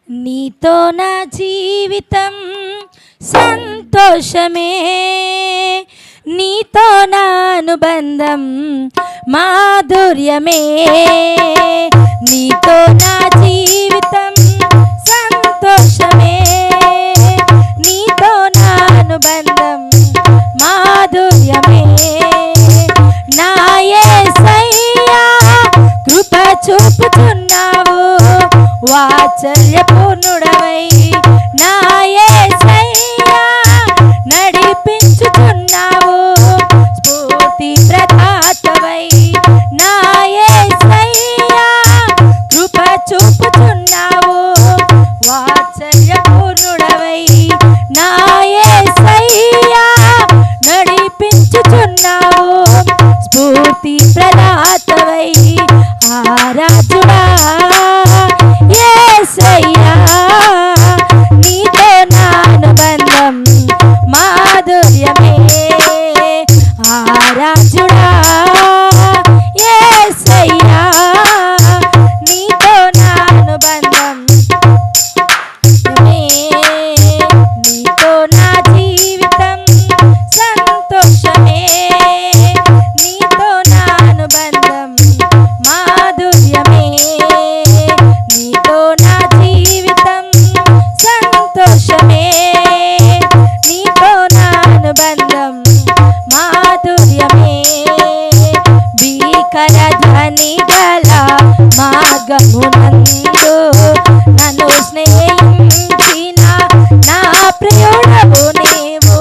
నీతో నా జీవితం సంతోషమే, నీతో నా అనుబంధం మాధుర్యమే. నీతో నా జీవితం సంతోషమే, నీతో నా అనుబంధం మాధుర్యమే. నా యేసయ్యా కృప చూపుచున్నావు, వాత్సల్యపూర్ణుడవై నా యేసయ్యా నడిపించుచున్నావు, స్ఫూర్తి ప్రదాతవై నా యేసయ్యా కృప చూపుచున్నావు, వాత్సల్యపూర్ణుడవై నా యేసయ్యా నడిపించుచున్నావు, స్ఫూర్తి ప్రదాతవై. ఆరాధుడా యేసయ్యా, నీతో నా అనుబంధం మాధుర్యమే. ఆరాధుడా యేసయ్యా, నీతో నా అనుబంధం, నీతో నా జీవితం సంతోషమే, నీతో నా అనుబంధం మాధుర్యమే. నీతో నా జీవితం సంతోషమే, నీతో నా అనుబంధం మాధుర్యమే. భీకర ధ్వని గల మార్గమునందు నన్ను స్నేహించిన నా ప్రియుడవు నీవు,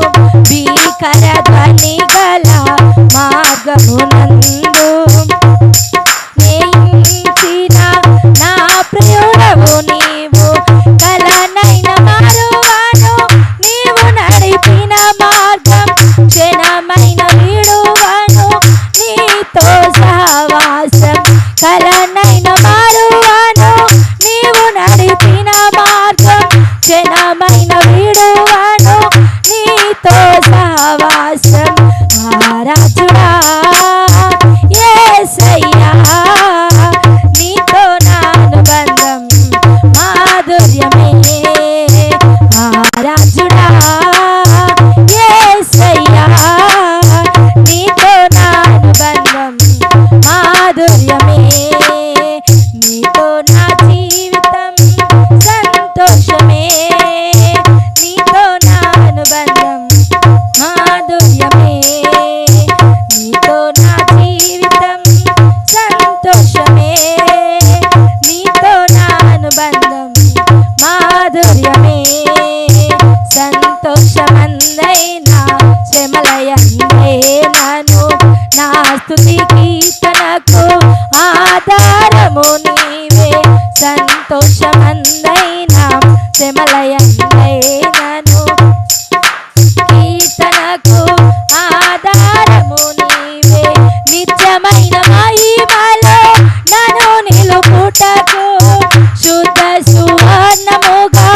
భీకర ధ్వని గల మార్గమునందు స్నేహించిన నా ప్రియుడవు నీవు, కలనైన మారువాను నీవు నడిపిన మార్గం, క్షణమైన విడువను నీతో సహవాసం, కలనైన మారువాను నీవు నడిపిన మార్గం, క్షణమైన విడువను నీతో సహవాసం. ఆరాధుడా యేసయ్యా, నీతో నా అనుబంధం మాధుర్యమే. ఆరాధుడా యేసయ్యా, నీతో నా అనుబంధం మాధుర్యమే. నీతో నా జీవితం సంతోషమే, నీతో నా అనుబంధం మాధుర్యమే. నీతో నా జీవితం సంతోషమే, నీతో నా అనుబంధం మాధుర్యమే. సంతోషమందైనా శ్రమలయందైనను నా స్తుతి కీర్తనకు ఆధారము నీవే. సంతోషమందైనా శ్రమలయందైనను కీర్తనకు ఆధారము నీవే. నిత్యమైన మహిమలో నన్ను నిలుపుటకు శుద్ధ సువర్ణముగా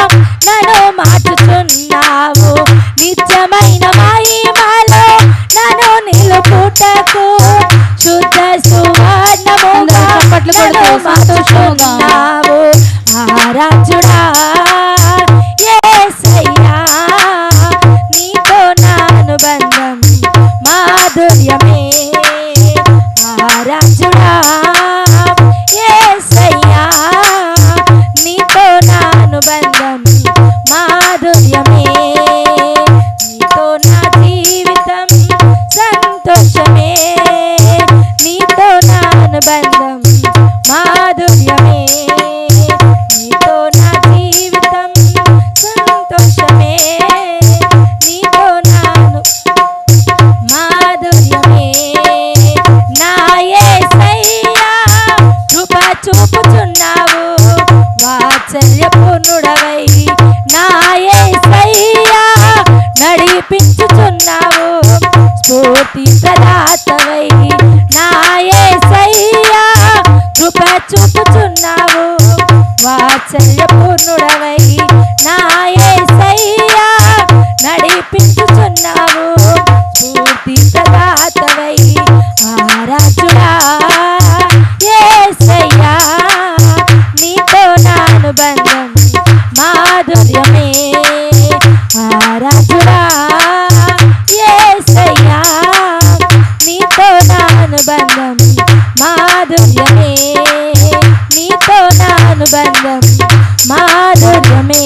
నన్ను మార్చుచున్నావు, నిత్యమైన మహిమలో నన్ను నిలుపుటకు శుద్ధ సువర్ణముగా నన్ను మార్చుచున్నావు. ఆరాధుడా యేసయ్యా, నీతో నా అనుబంధం మాధుర్యమే. ఆరాధుడా యేసయ్యా, నీతో నా అనుబంధం మాధుర్యమే. నీతో నా జీవితం సంతోషమే, నీతో నా అనుబంధం మాధుర్యమే. నీతో నా జీవితం సంతోషమే, నీతో నా మాధుర్యమే. నా యేసయ్యా కృప చూపుచున్నావు, వాత్సల్యపూర్ణుడవై నా యేసయ్యా నడిపించుచున్నావు, స్ఫూర్తి ప్రదాతవై నా యేసయ్యా కృప చూపుచున్నావు, వాత్సల్యపూర్ణుడవై నా యేసయ్యా నడిపించుచున్నావు, స్ఫూర్తి ప్రదాతవై. ఆరాధుడా యేసయ్యా, నీతో నా అనుబంధం మాధుర్యమే ఆరాధుడా యేసయ్యా నీతో నా అనుబంధం మాధుర్యమే నీతో నా అనుబంధం మాధుర్యమే